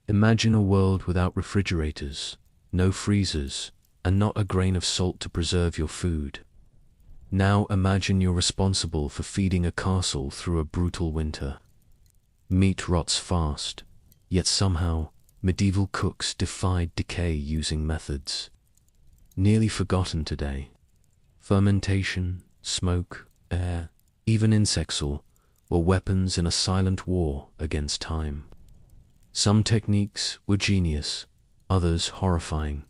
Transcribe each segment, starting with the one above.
Imagine a world without refrigerators, no freezers, and not a grain of salt to preserve your food. Now imagine you're responsible for feeding a castle through a brutal winter. Meat rots fast, yet somehow medieval cooks defied decay using methods nearly forgotten today. Fermentation, smoke, air, even insects were weapons in a silent war against time. Some techniques were genius, others horrifying.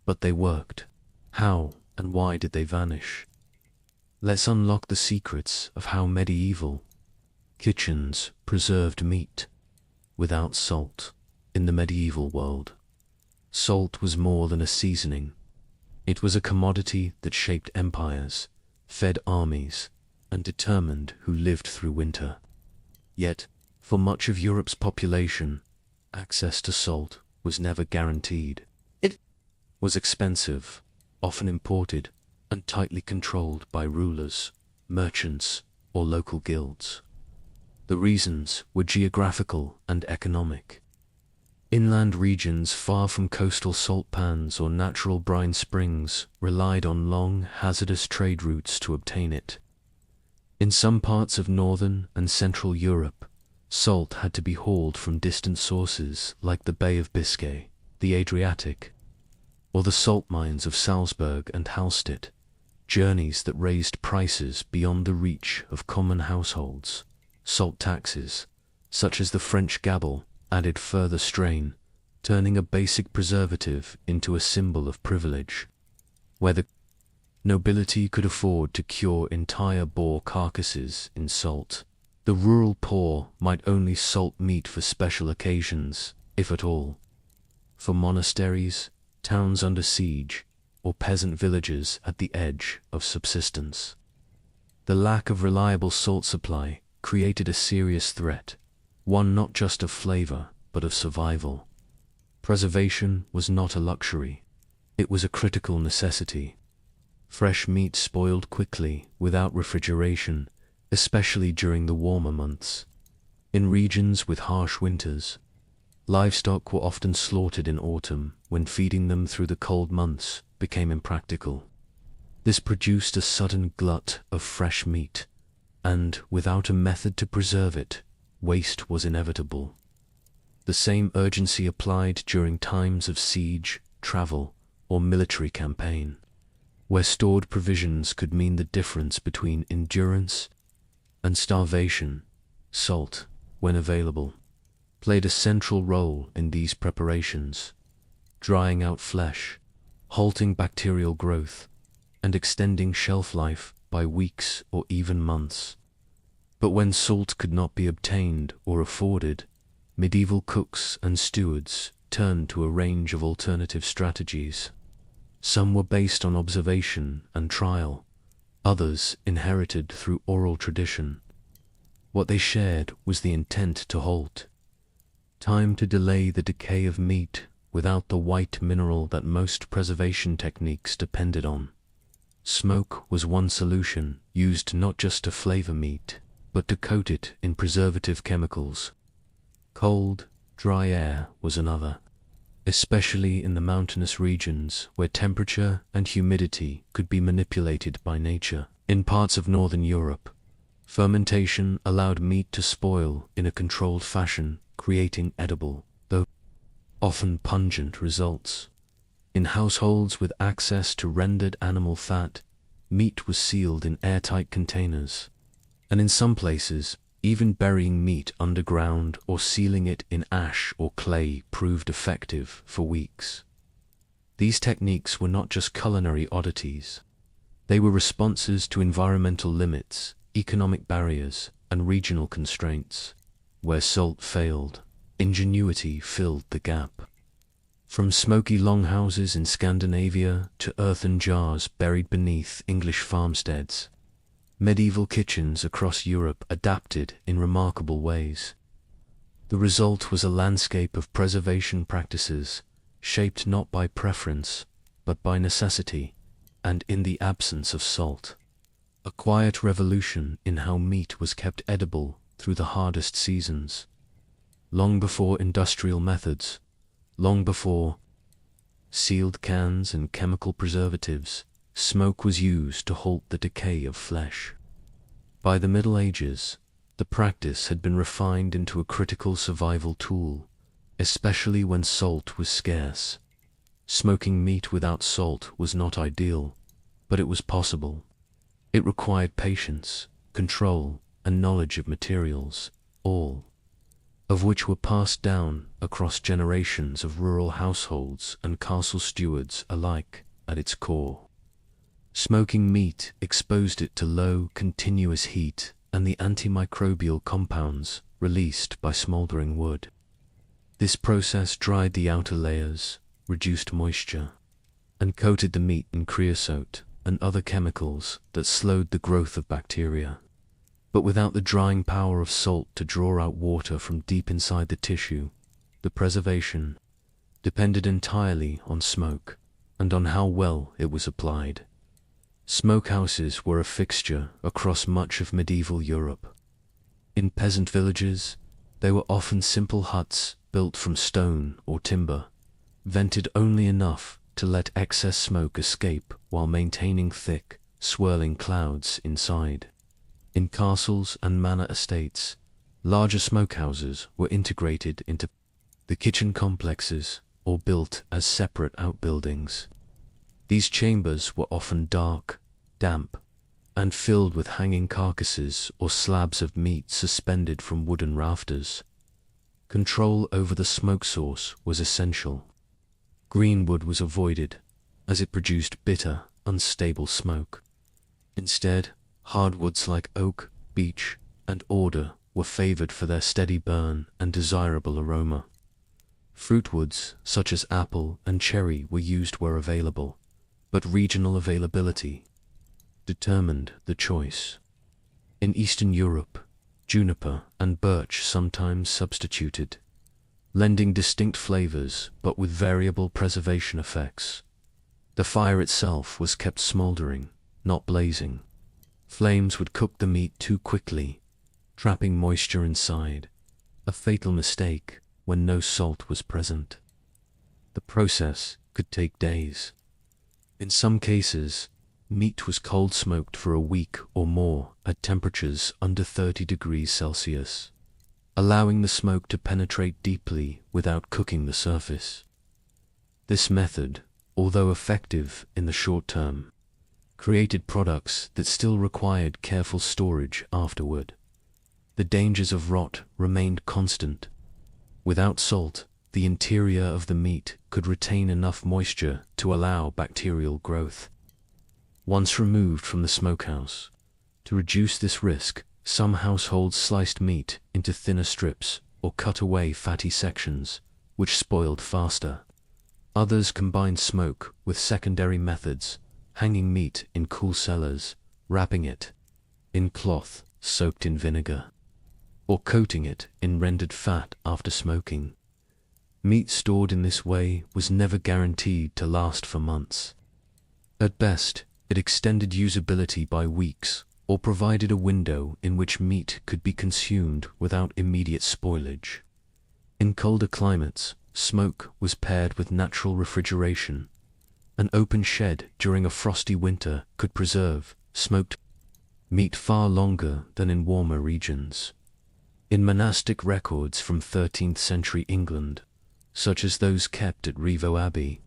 But they worked. How and why did they vanish? Let's unlock the secrets of how medieval kitchens preserved meat without salt. In the medieval world, salt was more than a seasoning. It was a commodity that shaped empires, fed armies, and determined who lived through winter. Yet, for much of Europe's population, access to salt was never guaranteed. It was expensive, often imported, and tightly controlled by rulers, merchants, or local guilds. The reasons were geographical and economic. Inland regions far from coastal salt pans or natural brine springs relied on long, hazardous trade routes to obtain it. In some parts of northern and central Europe, salt had to be hauled from distant sources like the Bay of Biscay, the Adriatic, or the salt mines of Salzburg and Hallstatt, journeys that raised prices beyond the reach of common households. Salt taxes, such as the French gabelle, added further strain, turning a basic preservative into a symbol of privilege. Where the nobility could afford to cure entire boar carcasses in salt, the rural poor might only salt meat for special occasions, if at all. For monasteries, towns under siege, or peasant villages at the edge of subsistence, the lack of reliable salt supply created a serious threat, one not just of flavor, but of survival. Preservation was not a luxury. It was a critical necessity. Fresh meat spoiled quickly without refrigeration, especially during the warmer months. In regions with harsh winters, livestock were often slaughtered in autumn when feeding them through the cold months became impractical. This produced a sudden glut of fresh meat, and without a method to preserve it, waste was inevitable. The same urgency applied during times of siege, travel, or military campaign, where stored provisions could mean the difference between endurance and starvation. Salt, when available, played a central role in these preparations, drying out flesh, halting bacterial growth, and extending shelf life by weeks or even months. But when salt could not be obtained or afforded, medieval cooks and stewards turned to a range of alternative strategies. Some were based on observation and trial, others inherited through oral tradition. What they shared was the intent to halt time, to delay the decay of meat without the white mineral that most preservation techniques depended on. Smoke was one solution, used not just to flavor meat, but to coat it in preservative chemicals. Cold, dry air was another, especially in the mountainous regions where temperature and humidity could be manipulated by nature. In parts of northern Europe, fermentation allowed meat to spoil in a controlled fashion, creating edible, though often pungent, results. In households with access to rendered animal fat, meat was sealed in airtight containers, and in some places, even burying meat underground or sealing it in ash or clay proved effective for weeks. These techniques were not just culinary oddities. They were responses to environmental limits, economic barriers, and regional constraints. Where salt failed, ingenuity filled the gap. From smoky longhouses in Scandinavia to earthen jars buried beneath English farmsteads, medieval kitchens across Europe adapted in remarkable ways. The result was a landscape of preservation practices, shaped not by preference, but by necessity, and in the absence of salt. A quiet revolution in how meat was kept edible through the hardest seasons. Long before industrial methods, long before sealed cans and chemical preservatives, smoke was used to halt the decay of flesh. By the Middle Ages, the practice had been refined into a critical survival tool, especially when salt was scarce. Smoking meat without salt was not ideal, but it was possible. It required patience, control, and knowledge of materials, all of which were passed down across generations of rural households and castle stewards alike. At its core, smoking meat exposed it to low, continuous heat and the antimicrobial compounds released by smoldering wood. This process dried the outer layers, reduced moisture, and coated the meat in creosote and other chemicals that slowed the growth of bacteria. But without the drying power of salt to draw out water from deep inside the tissue, the preservation depended entirely on smoke and on how well it was applied. Smokehouses were a fixture across much of medieval Europe. In peasant villages, they were often simple huts built from stone or timber, vented only enough to let excess smoke escape while maintaining thick, swirling clouds inside. In castles and manor estates, larger smokehouses were integrated into the kitchen complexes or built as separate outbuildings. These chambers were often dark, damp, and filled with hanging carcasses or slabs of meat suspended from wooden rafters. Control over the smoke source was essential. Green wood was avoided, as it produced bitter, unstable smoke. Instead, hardwoods like oak, beech, and alder were favored for their steady burn and desirable aroma. Fruitwoods, such as apple and cherry, were used where available, but regional availability determined the choice. In Eastern Europe, juniper and birch sometimes substituted, lending distinct flavors but with variable preservation effects. The fire itself was kept smoldering, not blazing. Flames would cook the meat too quickly, trapping moisture inside, a fatal mistake when no salt was present. The process could take days. In some cases, meat was cold smoked for a week or more at temperatures under 30 degrees Celsius, allowing the smoke to penetrate deeply without cooking the surface. This method, although effective in the short term, created products that still required careful storage afterward. The dangers of rot remained constant. Without salt, the interior of the meat could retain enough moisture to allow bacterial growth. Once removed from the smokehouse, to reduce this risk, some households sliced meat into thinner strips or cut away fatty sections, which spoiled faster. Others combined smoke with secondary methods, hanging meat in cool cellars, wrapping it in cloth soaked in vinegar, or coating it in rendered fat after smoking. Meat stored in this way was never guaranteed to last for months. At best, it extended usability by weeks, or provided a window in which meat could be consumed without immediate spoilage. In colder climates, smoke was paired with natural refrigeration. An open shed during a frosty winter could preserve smoked meat far longer than in warmer regions. In monastic records from 13th century England, such as those kept at Revo Abbey,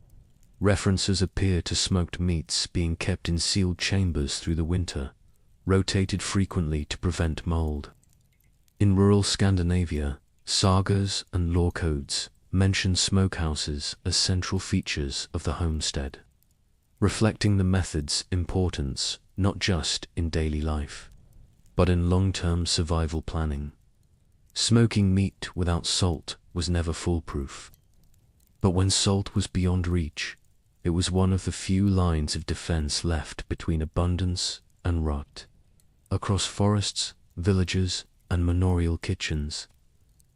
references appear to smoked meats being kept in sealed chambers through the winter, rotated frequently to prevent mold. In rural Scandinavia, sagas and law codes mention smokehouses as central features of the homestead, reflecting the method's importance not just in daily life, but in long-term survival planning. Smoking meat without salt was never foolproof. But when salt was beyond reach, it was one of the few lines of defense left between abundance and rot. Across forests, villages, and manorial kitchens,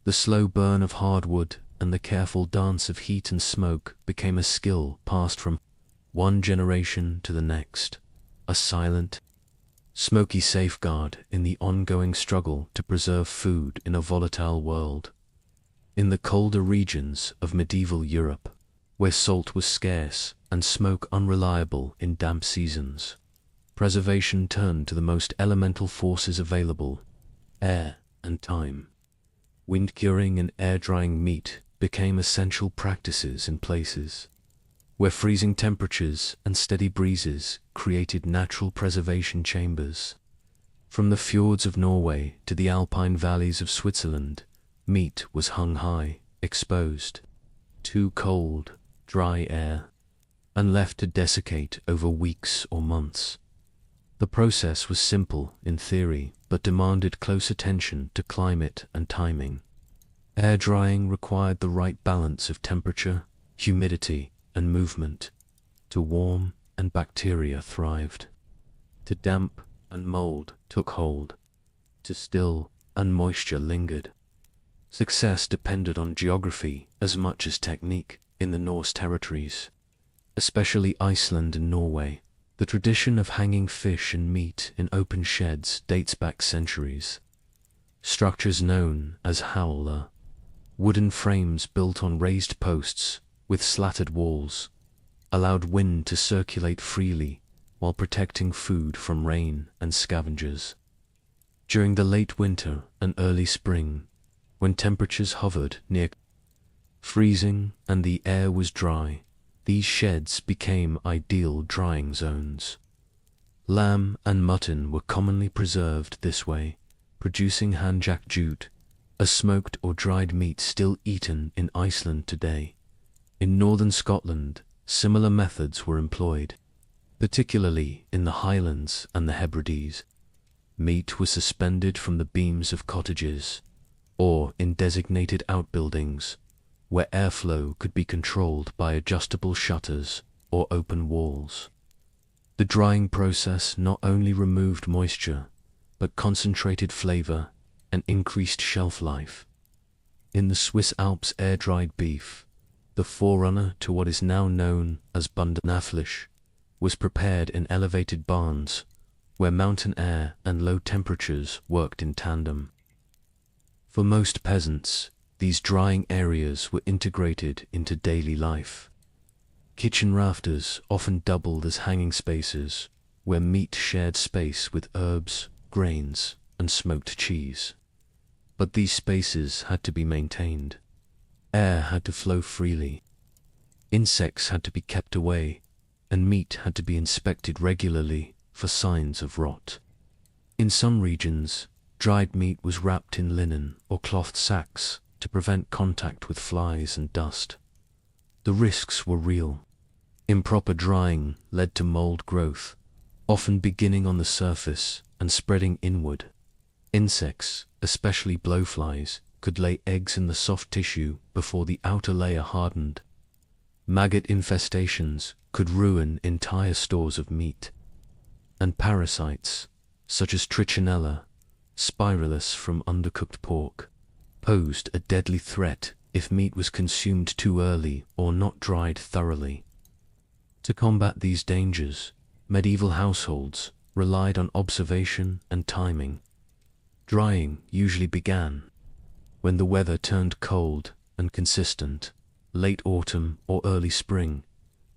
the slow burn of hardwood and the careful dance of heat and smoke became a skill passed from one generation to the next, a silent, smoky safeguard in the ongoing struggle to preserve food in a volatile world. In the colder regions of medieval Europe, where salt was scarce and smoke unreliable in damp seasons, preservation turned to the most elemental forces available: air and time. Wind curing and air drying meat became essential practices in places where freezing temperatures and steady breezes created natural preservation chambers. From the fjords of Norway to the alpine valleys of Switzerland, meat was hung high, exposed to cold, dry air, and left to desiccate over weeks or months. The process was simple in theory, but demanded close attention to climate and timing. Air drying required the right balance of temperature, humidity, and movement. To warm, and bacteria thrived. To damp, and mold took hold. To still, and moisture lingered. Success depended on geography as much as technique in the Norse territories, especially Iceland and Norway. The tradition of hanging fish and meat in open sheds dates back centuries. Structures known as howler, wooden frames built on raised posts with slatted walls, allowed wind to circulate freely while protecting food from rain and scavengers. During the late winter and early spring, when temperatures hovered near freezing and the air was dry, these sheds became ideal drying zones. Lamb and mutton were commonly preserved this way, producing handjack jute, a smoked or dried meat still eaten in Iceland today. In northern Scotland, similar methods were employed, particularly in the Highlands and the Hebrides. Meat was suspended from the beams of cottages, or in designated outbuildings, where airflow could be controlled by adjustable shutters or open walls. The drying process not only removed moisture, but concentrated flavor and increased shelf life. In the Swiss Alps, air-dried beef, the forerunner to what is now known as Bundenafleisch, was prepared in elevated barns, where mountain air and low temperatures worked in tandem. For most peasants, these drying areas were integrated into daily life. Kitchen rafters often doubled as hanging spaces, where meat shared space with herbs, grains, and smoked cheese. But these spaces had to be maintained. Air had to flow freely. Insects had to be kept away, and meat had to be inspected regularly for signs of rot. In some regions, dried meat was wrapped in linen or cloth sacks to prevent contact with flies and dust. The risks were real. Improper drying led to mold growth, often beginning on the surface and spreading inward. Insects, especially blowflies, could lay eggs in the soft tissue before the outer layer hardened. Maggot infestations could ruin entire stores of meat. And parasites, such as trichinella, spiralis from undercooked pork, posed a deadly threat if meat was consumed too early or not dried thoroughly. To combat these dangers, medieval households relied on observation and timing. Drying usually began when the weather turned cold and consistent, late autumn or early spring,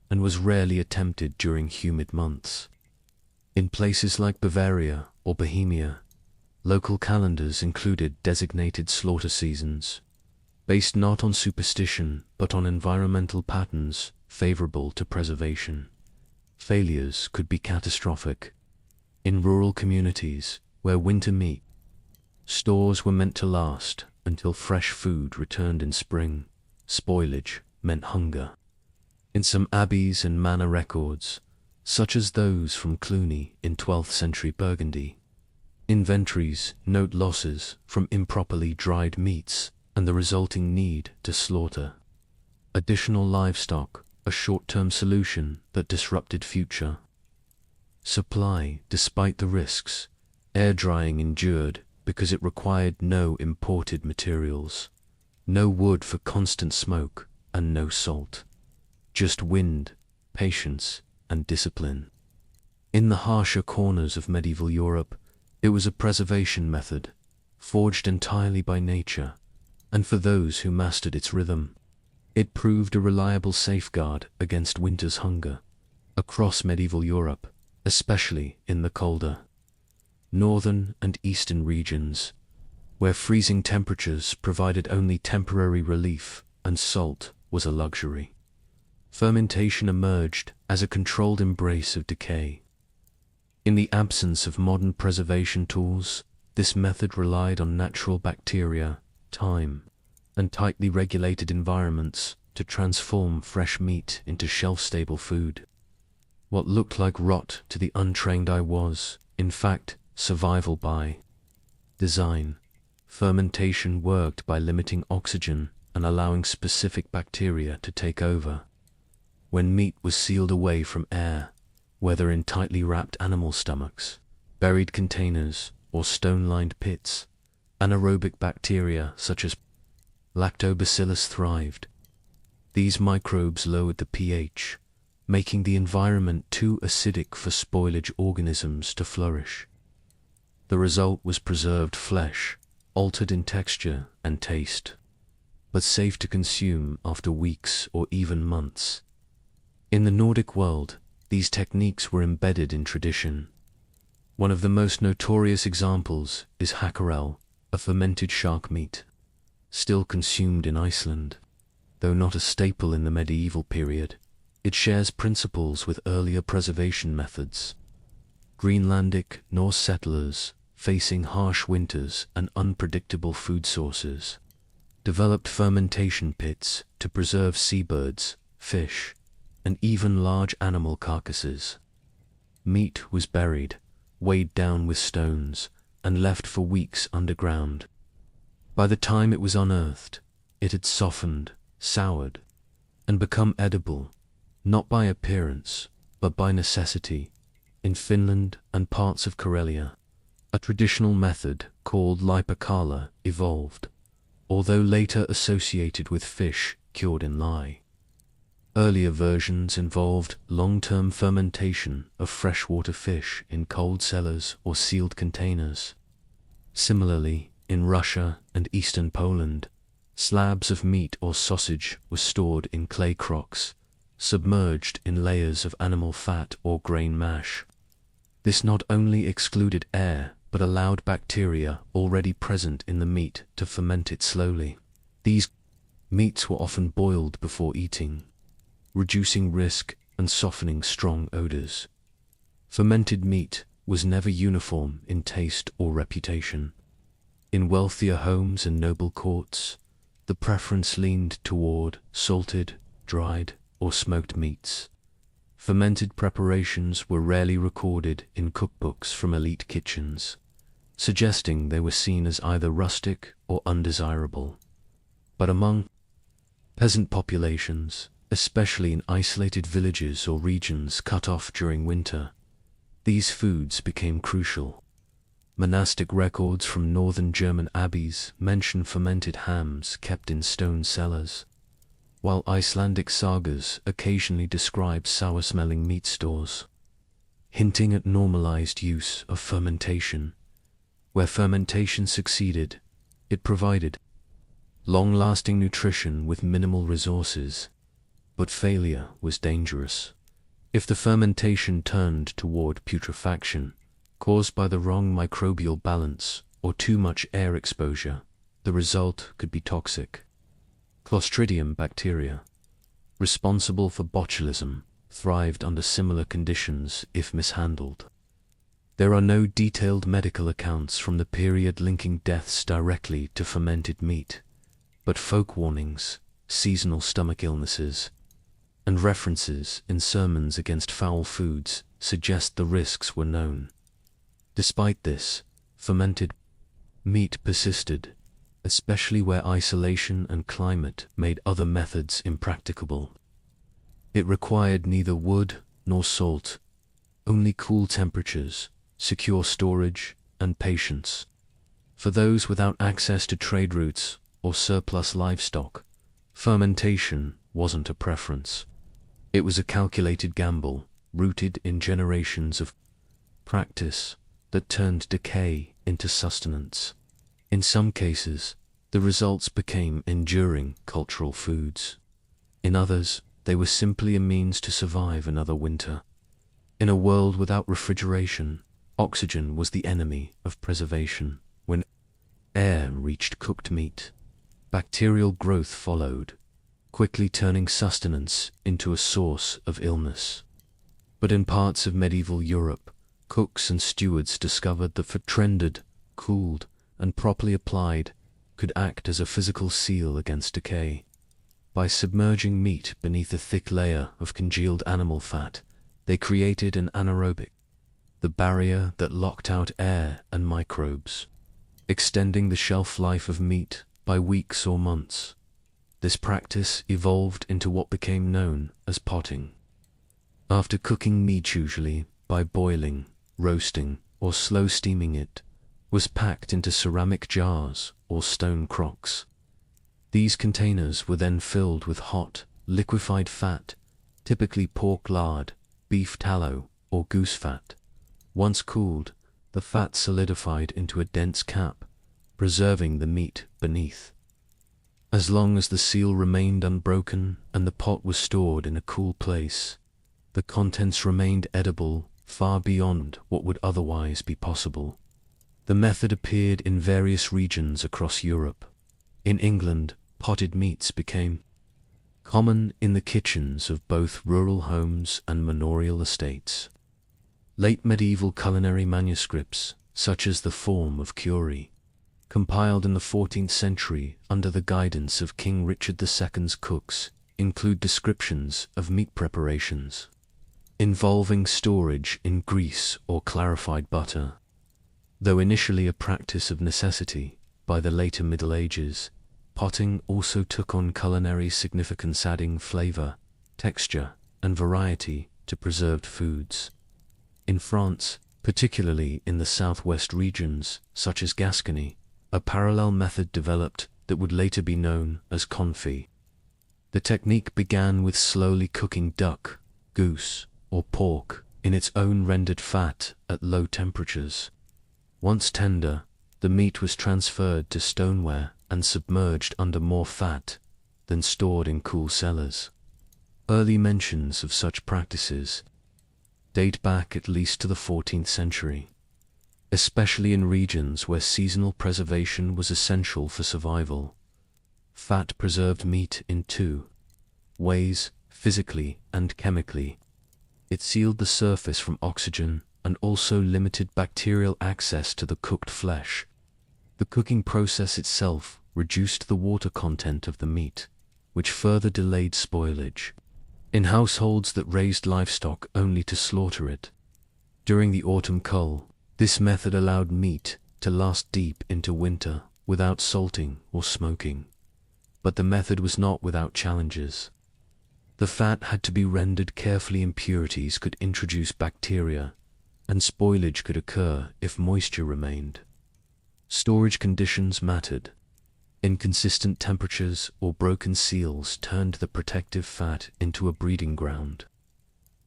and was rarely attempted during humid months. In places like Bavaria or Bohemia, local calendars included designated slaughter seasons, based not on superstition but on environmental patterns favorable to preservation. Failures could be catastrophic. In rural communities where winter meat stores were meant to last until fresh food returned in spring, spoilage meant hunger. In some abbeys and manor records, such as those from Cluny in 12th century Burgundy, inventories note losses from improperly dried meats and the resulting need to slaughter additional livestock, a short-term solution that disrupted future supply. Despite the risks, air drying endured because it required no imported materials, no wood for constant smoke, and no salt. Just wind, patience, and discipline. In the harsher corners of medieval Europe, it was a preservation method, forged entirely by nature, and for those who mastered its rhythm, it proved a reliable safeguard against winter's hunger across medieval Europe, especially in the colder northern and eastern regions, where freezing temperatures provided only temporary relief and salt was a luxury. Fermentation emerged as a controlled embrace of decay. In the absence of modern preservation tools, this method relied on natural bacteria, time, and tightly regulated environments to transform fresh meat into shelf-stable food. What looked like rot to the untrained eye was, in fact, survival by design. Fermentation worked by limiting oxygen and allowing specific bacteria to take over. When meat was sealed away from air, whether in tightly wrapped animal stomachs, buried containers, or stone-lined pits, anaerobic bacteria such as lactobacillus thrived. These microbes lowered the pH, making the environment too acidic for spoilage organisms to flourish. The result was preserved flesh, altered in texture and taste, but safe to consume after weeks or even months. In the Nordic world, these techniques were embedded in tradition. One of the most notorious examples is hackerel, a fermented shark meat, still consumed in Iceland. Though not a staple in the medieval period, it shares principles with earlier preservation methods. Greenlandic Norse settlers, facing harsh winters and unpredictable food sources, developed fermentation pits to preserve seabirds, fish, and even large animal carcasses. Meat was buried, weighed down with stones, and left for weeks underground. By the time it was unearthed, it had softened, soured, and become edible, not by appearance, but by necessity. In Finland and parts of Karelia, a traditional method called liipakala evolved, although later associated with fish cured in lye. Earlier versions involved long-term fermentation of freshwater fish in cold cellars or sealed containers. Similarly, in Russia and eastern Poland, slabs of meat or sausage were stored in clay crocks, submerged in layers of animal fat or grain mash. This not only excluded air, but allowed bacteria already present in the meat to ferment it slowly. These meats were often boiled before eating, reducing risk and softening strong odors. Fermented meat was never uniform in taste or reputation. In wealthier homes and noble courts, the preference leaned toward salted, dried, or smoked meats. Fermented preparations were rarely recorded in cookbooks from elite kitchens, suggesting they were seen as either rustic or undesirable. But among peasant populations, especially in isolated villages or regions cut off during winter, these foods became crucial. Monastic records from northern German abbeys mention fermented hams kept in stone cellars, while Icelandic sagas occasionally describe sour-smelling meat stores, hinting at normalized use of fermentation. Where fermentation succeeded, it provided long-lasting nutrition with minimal resources, but failure was dangerous. If the fermentation turned toward putrefaction, caused by the wrong microbial balance or too much air exposure, the result could be toxic. Clostridium bacteria, responsible for botulism, thrived under similar conditions if mishandled. There are no detailed medical accounts from the period linking deaths directly to fermented meat, but folk warnings, seasonal stomach illnesses, and references in sermons against foul foods suggest the risks were known. Despite this, fermented meat persisted, especially where isolation and climate made other methods impracticable. It required neither wood nor salt, only cool temperatures, secure storage, and patience. For those without access to trade routes or surplus livestock, fermentation wasn't a preference. It was a calculated gamble, rooted in generations of practice that turned decay into sustenance. In some cases, the The results became enduring cultural foods. In others, they were simply a means to survive another winter. In a world without refrigeration, oxygen was the enemy of preservation. When air reached cooked meat, bacterial growth followed, quickly turning sustenance into a source of illness. But in parts of medieval Europe, cooks and stewards discovered that food trended, cooled, and properly applied could act as a physical seal against decay. By submerging meat beneath a thick layer of congealed animal fat, they created an anaerobic, the barrier that locked out air and microbes, extending the shelf life of meat by weeks or months. This practice evolved into what became known as potting. After cooking meat, usually by boiling, roasting, or slow steaming, it was packed into ceramic jars or stone crocks. These containers were then filled with hot, liquefied fat, typically pork lard, beef tallow, or goose fat. Once cooled, the fat solidified into a dense cap, preserving the meat beneath. As long as the seal remained unbroken and the pot was stored in a cool place, the contents remained edible far beyond what would otherwise be possible. The method appeared in various regions across Europe. In England, potted meats became common in the kitchens of both rural homes and manorial estates. Late medieval culinary manuscripts, such as the Form of Cury, compiled in the 14th century under the guidance of King Richard II's cooks, include descriptions of meat preparations involving storage in grease or clarified butter. Though initially a practice of necessity, by the later Middle Ages, potting also took on culinary significance, adding flavor, texture, and variety to preserved foods. In France, particularly in the southwest regions, such as Gascony, a parallel method developed that would later be known as confit. The technique began with slowly cooking duck, goose, or pork in its own rendered fat at low temperatures. Once tender, the meat was transferred to stoneware and submerged under more fat, then stored in cool cellars. Early mentions of such practices date back at least to the 14th century, especially in regions where seasonal preservation was essential for survival. Fat preserved meat in two ways, physically and chemically. It sealed the surface from oxygen and also limited bacterial access to the cooked flesh. The cooking process itself reduced the water content of the meat, which further delayed spoilage. In households that raised livestock only to slaughter it during the autumn cull, this method allowed meat to last deep into winter without salting or smoking. But the method was not without challenges. The fat had to be rendered carefully. Impurities could introduce bacteria, and spoilage could occur if moisture remained. Storage conditions mattered. Inconsistent temperatures or broken seals turned the protective fat into a breeding ground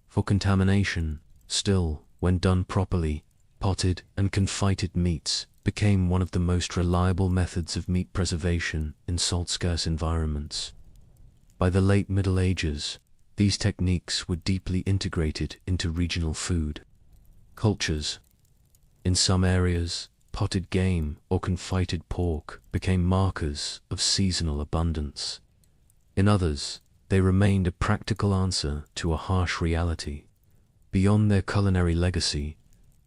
for contamination. Still, when done properly, potted and confited meats became one of the most reliable methods of meat preservation in salt-scarce environments. By the late Middle Ages, these techniques were deeply integrated into regional food cultures. In some areas, potted game or confited pork became markers of seasonal abundance. In others, they remained a practical answer to a harsh reality. Beyond their culinary legacy,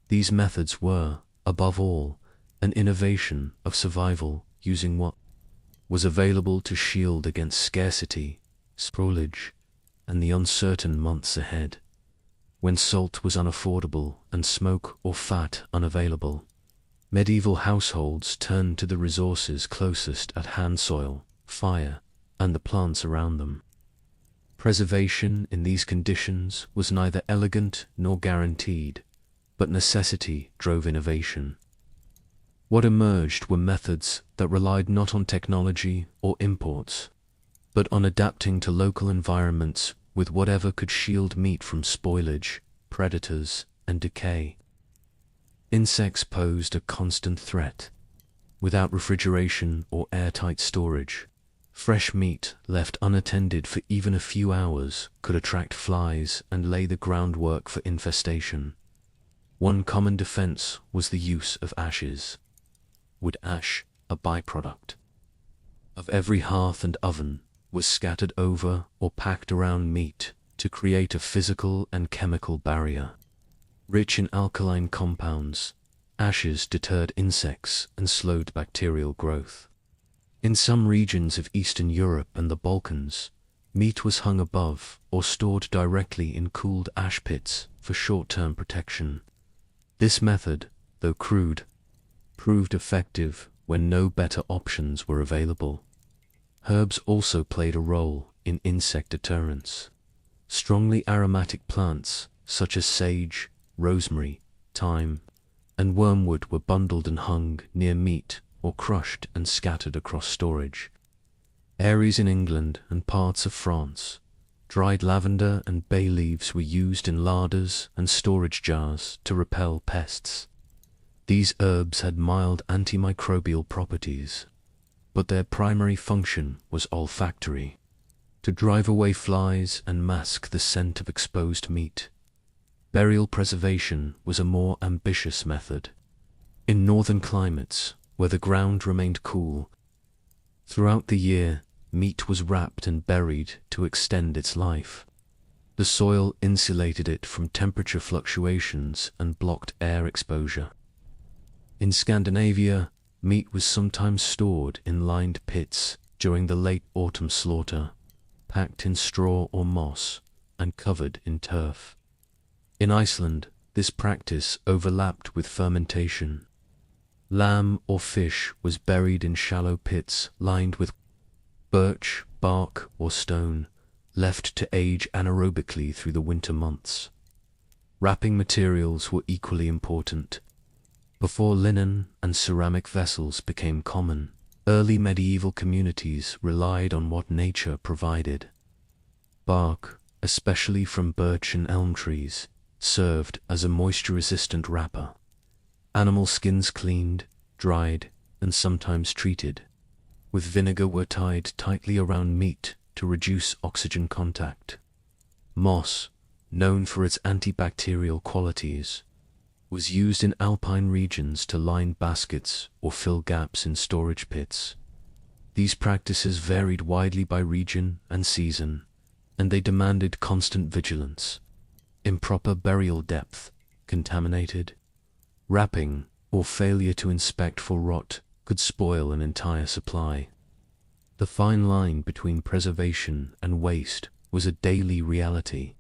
these methods were, above all, an innovation of survival, using what was available to shield against scarcity, spoilage, and the uncertain months ahead, when salt was unaffordable and smoke or fat unavailable. Medieval households turned to the resources closest at hand: soil, fire, and the plants around them. Preservation in these conditions was neither elegant nor guaranteed, but necessity drove innovation. What emerged were methods that relied not on technology or imports, but on adapting to local environments with whatever could shield meat from spoilage, predators, and decay. Insects posed a constant threat. Without refrigeration or airtight storage, fresh meat left unattended for even a few hours could attract flies and lay the groundwork for infestation. One common defense was the use of ashes. Wood ash, a byproduct of every hearth and oven, was scattered over or packed around meat to create a physical and chemical barrier. Rich in alkaline compounds, ashes deterred insects and slowed bacterial growth. In some regions of Eastern Europe and the Balkans, meat was hung above or stored directly in cooled ash pits for short-term protection. This method, though crude, proved effective when no better options were available. Herbs also played a role in insect deterrence. Strongly aromatic plants such as sage, rosemary, thyme, and wormwood were bundled and hung near meat or crushed and scattered across storage. Areas in England and parts of France, dried lavender and bay leaves were used in larders and storage jars to repel pests. These herbs had mild antimicrobial properties, but their primary function was olfactory, to drive away flies and mask the scent of exposed meat. Burial preservation was a more ambitious method. In northern climates, where the ground remained cool, throughout the year, meat was wrapped and buried to extend its life. The soil insulated it from temperature fluctuations and blocked air exposure. In Scandinavia, meat was sometimes stored in lined pits during the late autumn slaughter, packed in straw or moss and covered in turf. In Iceland, this practice overlapped with fermentation. Lamb or fish was buried in shallow pits lined with birch, bark, or stone, left to age anaerobically through the winter months. Wrapping materials were equally important. Before linen and ceramic vessels became common, early medieval communities relied on what nature provided. Bark, especially from birch and elm trees, served as a moisture-resistant wrapper. Animal skins cleaned, dried, and sometimes treated with vinegar were tied tightly around meat to reduce oxygen contact. Moss, known for its antibacterial qualities, was used in alpine regions to line baskets or fill gaps in storage pits. These practices varied widely by region and season, and they demanded constant vigilance. Improper burial depth, contaminated wrapping, or failure to inspect for rot could spoil an entire supply. The fine line between preservation and waste was a daily reality.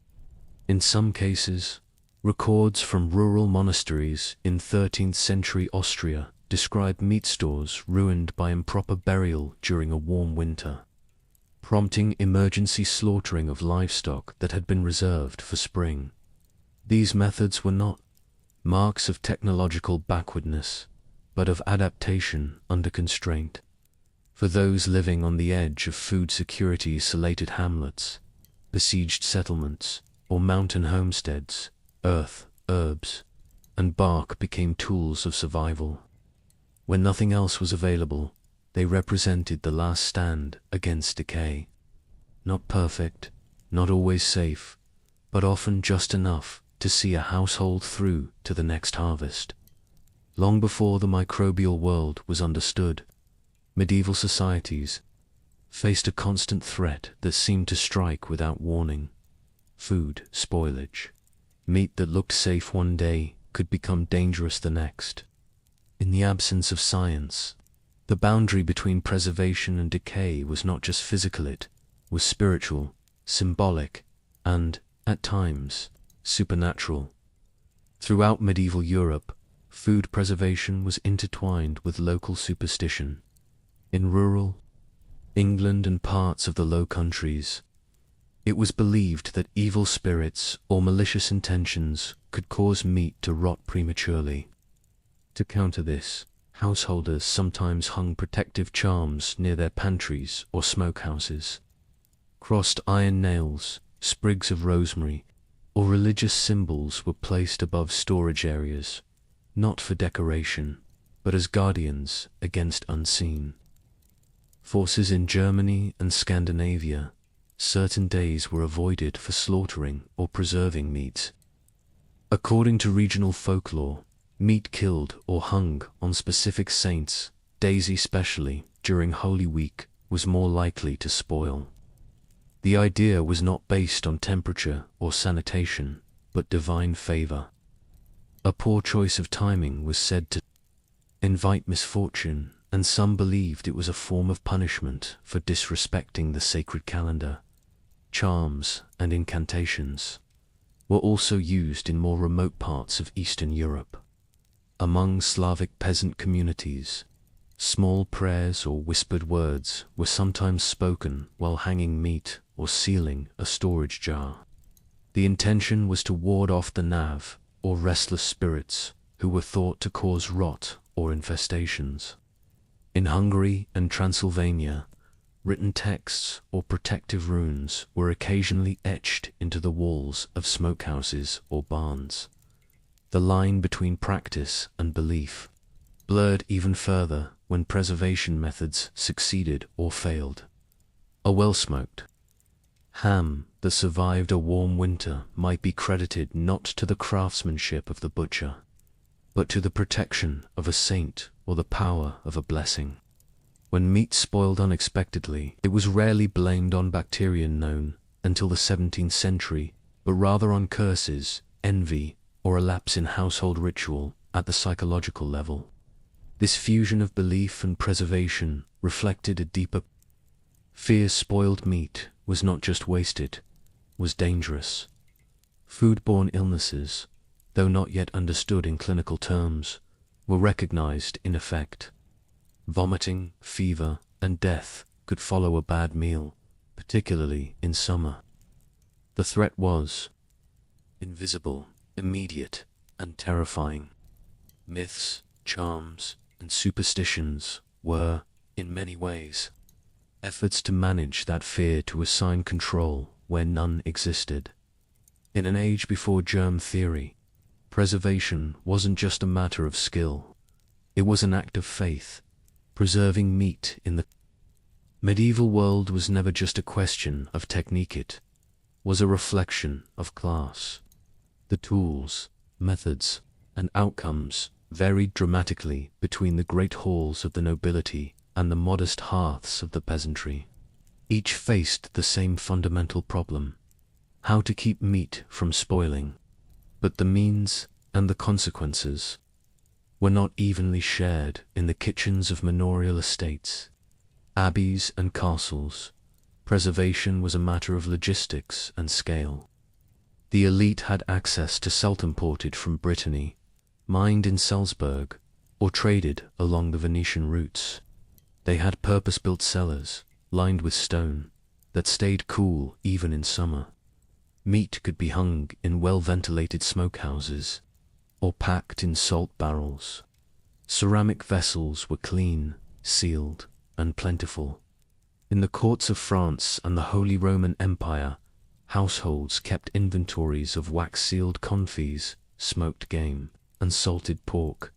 In some cases, records from rural monasteries in 13th century Austria describe meat stores ruined by improper burial during a warm winter, prompting emergency slaughtering of livestock that had been reserved for spring. These methods were not marks of technological backwardness, but of adaptation under constraint. For those living on the edge of food security, isolated hamlets, besieged settlements, or mountain homesteads, earth, herbs, and bark became tools of survival. When nothing else was available, they represented the last stand against decay. Not perfect, not always safe, but often just enough to see a household through to the next harvest. Long before the microbial world was understood, medieval societies faced a constant threat that seemed to strike without warning. Food spoilage. Meat that looked safe one day could become dangerous the next. In the absence of science, the boundary between preservation and decay was not just physical, it was spiritual, symbolic, and, at times, supernatural. Throughout medieval Europe, food preservation was intertwined with local superstition. In rural England and parts of the Low Countries, it was believed that evil spirits or malicious intentions could cause meat to rot prematurely. To counter this, householders sometimes hung protective charms near their pantries or smokehouses. Crossed iron nails, sprigs of rosemary, or religious symbols were placed above storage areas, not for decoration, but as guardians against unseen forces. In Germany and Scandinavia, certain days were avoided for slaughtering or preserving meat. According to regional folklore, meat killed or hung on specific saints' days, especially during Holy Week, was more likely to spoil. The idea was not based on temperature or sanitation, but divine favor. A poor choice of timing was said to invite misfortune, and some believed it was a form of punishment for disrespecting the sacred calendar. Charms and incantations were also used in more remote parts of Eastern Europe. Among Slavic peasant communities, small prayers or whispered words were sometimes spoken while hanging meat or sealing a storage jar. The intention was to ward off the nav, or restless spirits, who were thought to cause rot or infestations. In Hungary and Transylvania, written texts or protective runes were occasionally etched into the walls of smokehouses or barns. The line between practice and belief blurred even further when preservation methods succeeded or failed. A well-smoked ham that survived a warm winter might be credited not to the craftsmanship of the butcher, but to the protection of a saint or the power of a blessing. When meat spoiled unexpectedly, it was rarely blamed on bacteria known until the 17th century, but rather on curses, envy, or a lapse in household ritual at the psychological level. This fusion of belief and preservation reflected a deeper fear. Spoiled meat was not just wasted, was dangerous. Foodborne illnesses, though not yet understood in clinical terms, were recognized in effect. Vomiting, fever, and death could follow a bad meal, particularly in summer. The threat was invisible, immediate, and terrifying. Myths, charms, and superstitions were, in many ways, efforts to manage that fear, to assign control where none existed. In an age before germ theory, preservation wasn't just a matter of skill. It was an act of faith. Preserving meat in the medieval world was never just a question of technique, it was a reflection of class. The tools, methods, and outcomes varied dramatically between the great halls of the nobility and the modest hearths of the peasantry. Each faced the same fundamental problem: how to keep meat from spoiling. But the means and the consequences were not evenly shared in the kitchens of manorial estates, abbeys, and castles. Preservation was a matter of logistics and scale. The elite had access to salt imported from Brittany, mined in Salzburg, or traded along the Venetian routes. They had purpose-built cellars, lined with stone, that stayed cool even in summer. Meat could be hung in well-ventilated smokehouses, or packed in salt barrels. Ceramic vessels were clean, sealed, and plentiful. In the courts of France and the Holy Roman Empire, households kept inventories of wax-sealed confits, smoked game, and salted pork.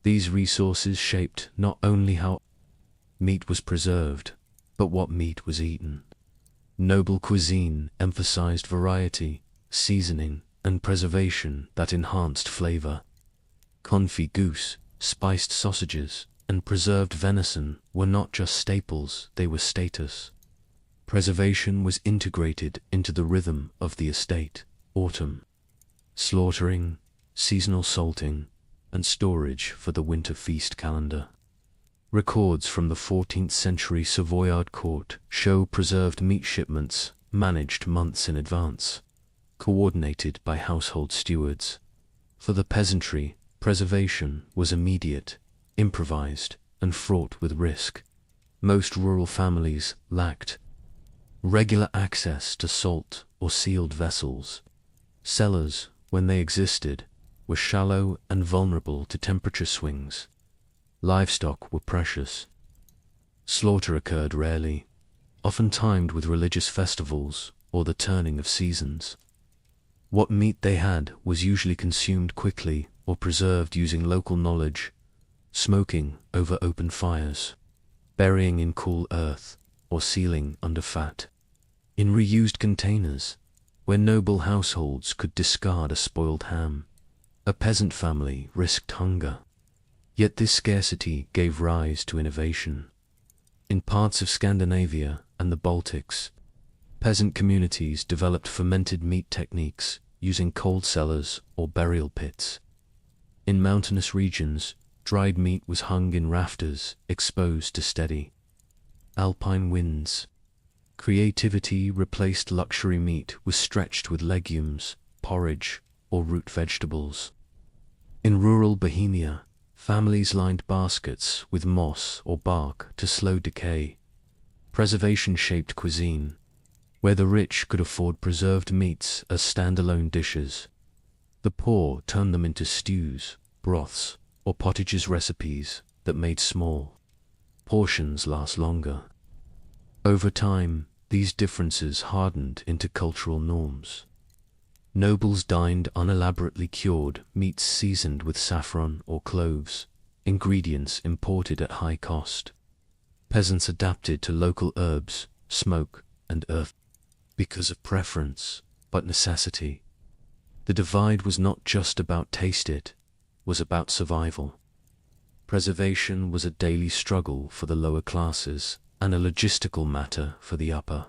These resources shaped not only how meat was preserved, but what meat was eaten. Noble cuisine emphasized variety, seasoning, and preservation that enhanced flavor. Confit goose, spiced sausages, and preserved venison were not just staples, they were status. Preservation was integrated into the rhythm of the estate: autumn slaughtering, seasonal salting, and storage for the winter feast calendar. Records from the 14th century Savoyard court show preserved meat shipments managed months in advance, coordinated by household stewards. For the peasantry, preservation was immediate, improvised, and fraught with risk. Most rural families lacked regular access to salt or sealed vessels. Cellars, when they existed, were shallow and vulnerable to temperature swings. Livestock were precious. Slaughter occurred rarely, often timed with religious festivals or the turning of seasons. What meat they had was usually consumed quickly or preserved using local knowledge, smoking over open fires, burying in cool earth, or sealing under fat. In reused containers, where noble households could discard a spoiled ham, a peasant family risked hunger. Yet this scarcity gave rise to innovation. In parts of Scandinavia and the Baltics, peasant communities developed fermented meat techniques using cold cellars or burial pits. In mountainous regions, dried meat was hung in rafters, exposed to steady alpine winds. Creativity replaced luxury meat was stretched with legumes, porridge, or root vegetables. In rural Bohemia, families lined baskets with moss or bark to slow decay. Preservation shaped cuisine, where the rich could afford preserved meats as standalone dishes. The poor turned them into stews, broths, or potages recipes that made small portions last longer. Over time, these differences hardened into cultural norms. Nobles dined on elaborately cured meats seasoned with saffron or cloves, ingredients imported at high cost. Peasants adapted to local herbs, smoke, and earth because of preference, but necessity. The divide was not just about taste, it was about survival. Preservation was a daily struggle for the lower classes and a logistical matter for the upper.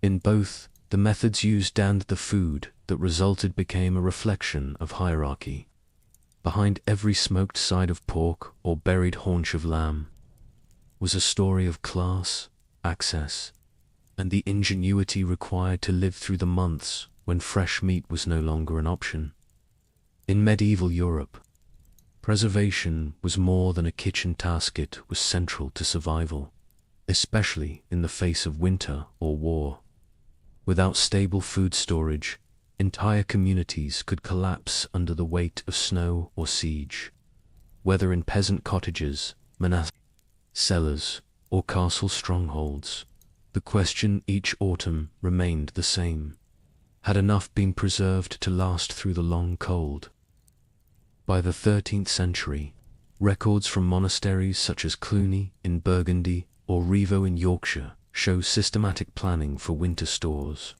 In both, the methods used and the food that resulted became a reflection of hierarchy. Behind every smoked side of pork or buried haunch of lamb was a story of class, access, and the ingenuity required to live through the months when fresh meat was no longer an option. In medieval Europe, preservation was more than a kitchen task, it was central to survival, especially in the face of winter or war. Without stable food storage, entire communities could collapse under the weight of snow or siege. Whether in peasant cottages, monastic cellars, or castle strongholds, the question each autumn remained the same. Had enough been preserved to last through the long cold? By the 13th century, records from monasteries such as Cluny in Burgundy or Rievaulx in Yorkshire show systematic planning for winter stores.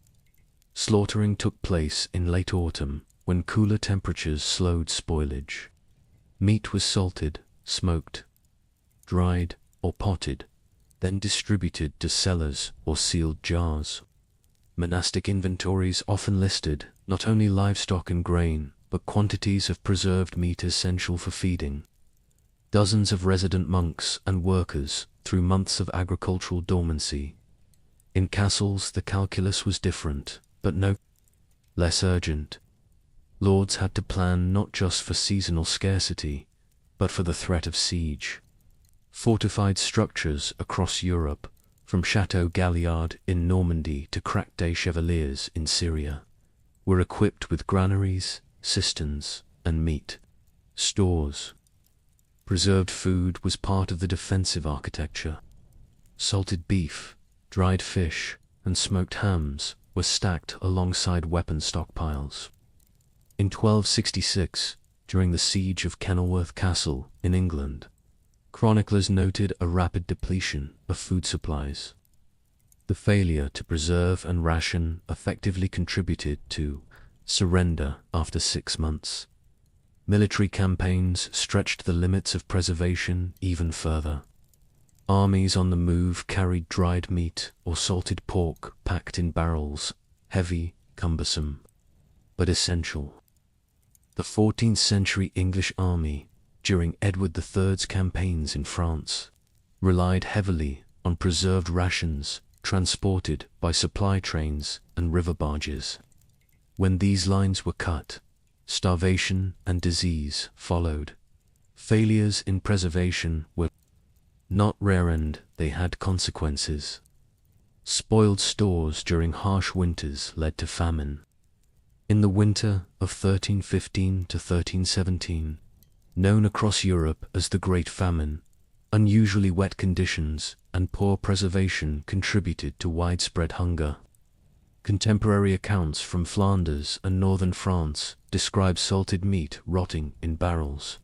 Slaughtering took place in late autumn when cooler temperatures slowed spoilage. Meat was salted, smoked, dried, or potted, then distributed to cellars or sealed jars. Monastic inventories often listed not only livestock and grain, but quantities of preserved meat essential for feeding dozens of resident monks and workers through months of agricultural dormancy. In castles, the calculus was different, but no less urgent. Lords had to plan not just for seasonal scarcity, but for the threat of siege. Fortified structures across Europe, from Chateau Galliard in Normandy to Crac des Chevaliers in Syria, were equipped with granaries, cisterns, and meat stores. Preserved food was part of the defensive architecture. Salted beef, dried fish, and smoked hams were stacked alongside weapon stockpiles. In 1266, during the siege of Kenilworth Castle in England, chroniclers noted a rapid depletion of food supplies. The failure to preserve and ration effectively contributed to surrender after 6 months. Military campaigns stretched the limits of preservation even further. Armies on the move carried dried meat or salted pork packed in barrels, heavy, cumbersome, but essential. The 14th century English army, during Edward III's campaigns in France, relied heavily on preserved rations transported by supply trains and river barges. When these lines were cut, starvation and disease followed. Failures in preservation were not rare and they had consequences. Spoiled stores during harsh winters led to famine. In the winter of 1315 to 1317, known across Europe as the Great Famine, unusually wet conditions and poor preservation contributed to widespread hunger. Contemporary accounts from Flanders and northern France describe salted meat rotting in barrels.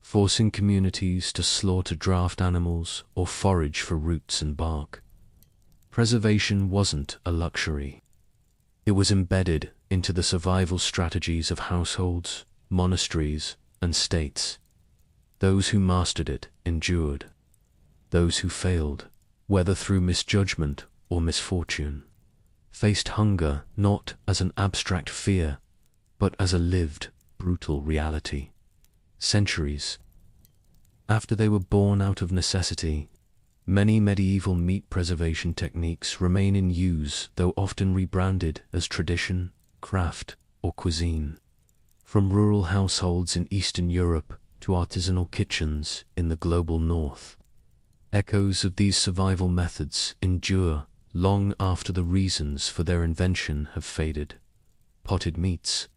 forcing communities to slaughter draft animals or forage for roots and bark. Preservation wasn't a luxury. It was embedded into the survival strategies of households, monasteries, and states. Those who mastered it endured. Those who failed, whether through misjudgment or misfortune, faced hunger not as an abstract fear, but as a lived, brutal reality. Centuries after they were born out of necessity, many medieval meat preservation techniques remain in use, though often rebranded as tradition, craft, or cuisine. From rural households in Eastern Europe to artisanal kitchens in the global North, echoes of these survival methods endure long after the reasons for their invention have faded. Potted meats,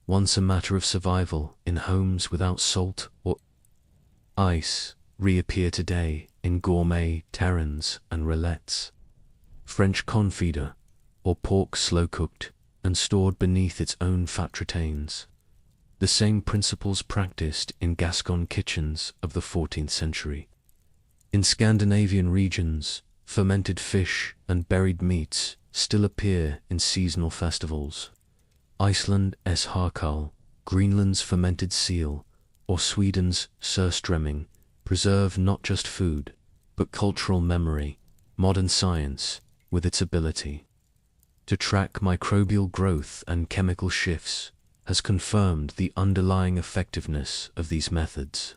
once a matter of survival in homes without salt or ice, reappear today in gourmet terrines and rillettes. French confit, or pork slow-cooked and stored beneath its own fat retains. The same principles practiced in Gascon kitchens of the 14th century. In Scandinavian regions, fermented fish and buried meats still appear in seasonal festivals. Iceland's harkal, Greenland's fermented seal, or Sweden's surströmming preserve not just food, but cultural memory. Modern science, with its ability to track microbial growth and chemical shifts, has confirmed the underlying effectiveness of these methods.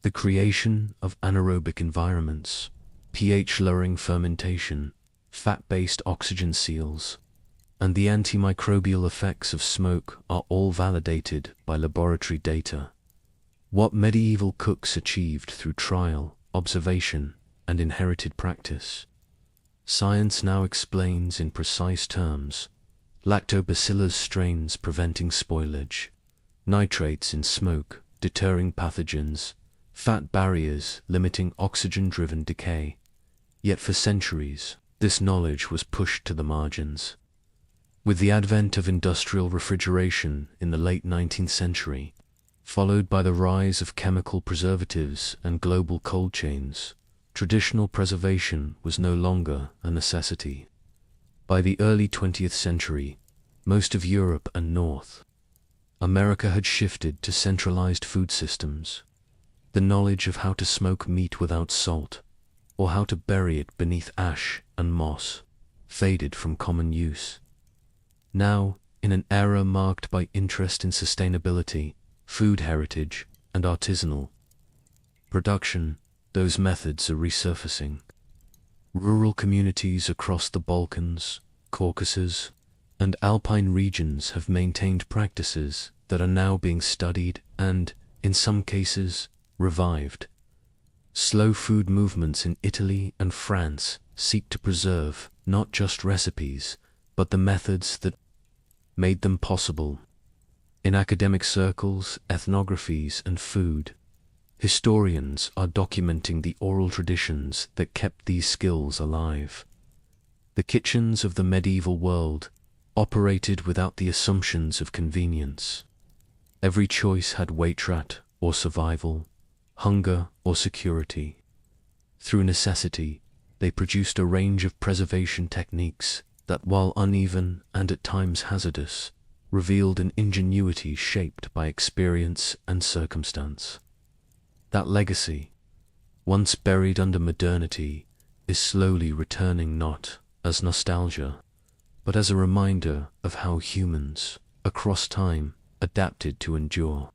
The creation of anaerobic environments, pH-lowering fermentation, fat-based oxygen seals, and the antimicrobial effects of smoke are all validated by laboratory data. What medieval cooks achieved through trial, observation, and inherited practice, science now explains in precise terms: lactobacillus strains preventing spoilage, nitrates in smoke deterring pathogens, fat barriers limiting oxygen-driven decay. Yet for centuries, this knowledge was pushed to the margins. With the advent of industrial refrigeration in the late 19th century, followed by the rise of chemical preservatives and global cold chains, traditional preservation was no longer a necessity. By the early 20th century, most of Europe and North America had shifted to centralized food systems. The knowledge of how to smoke meat without salt, or how to bury it beneath ash and moss, faded from common use. Now, in an era marked by interest in sustainability, food heritage, and artisanal production, those methods are resurfacing. Rural communities across the Balkans, Caucasus, and Alpine regions have maintained practices that are now being studied and, in some cases, revived. Slow food movements in Italy and France seek to preserve not just recipes, but the methods that made them possible. In academic circles, ethnographies, and food, historians are documenting the oral traditions that kept these skills alive. The kitchens of the medieval world operated without the assumptions of convenience. Every choice had waitrate or survival, hunger or security. Through necessity, they produced a range of preservation techniques that, while uneven and at times hazardous, revealed an ingenuity shaped by experience and circumstance. That legacy, once buried under modernity, is slowly returning not as nostalgia, but as a reminder of how humans, across time, adapted to endure.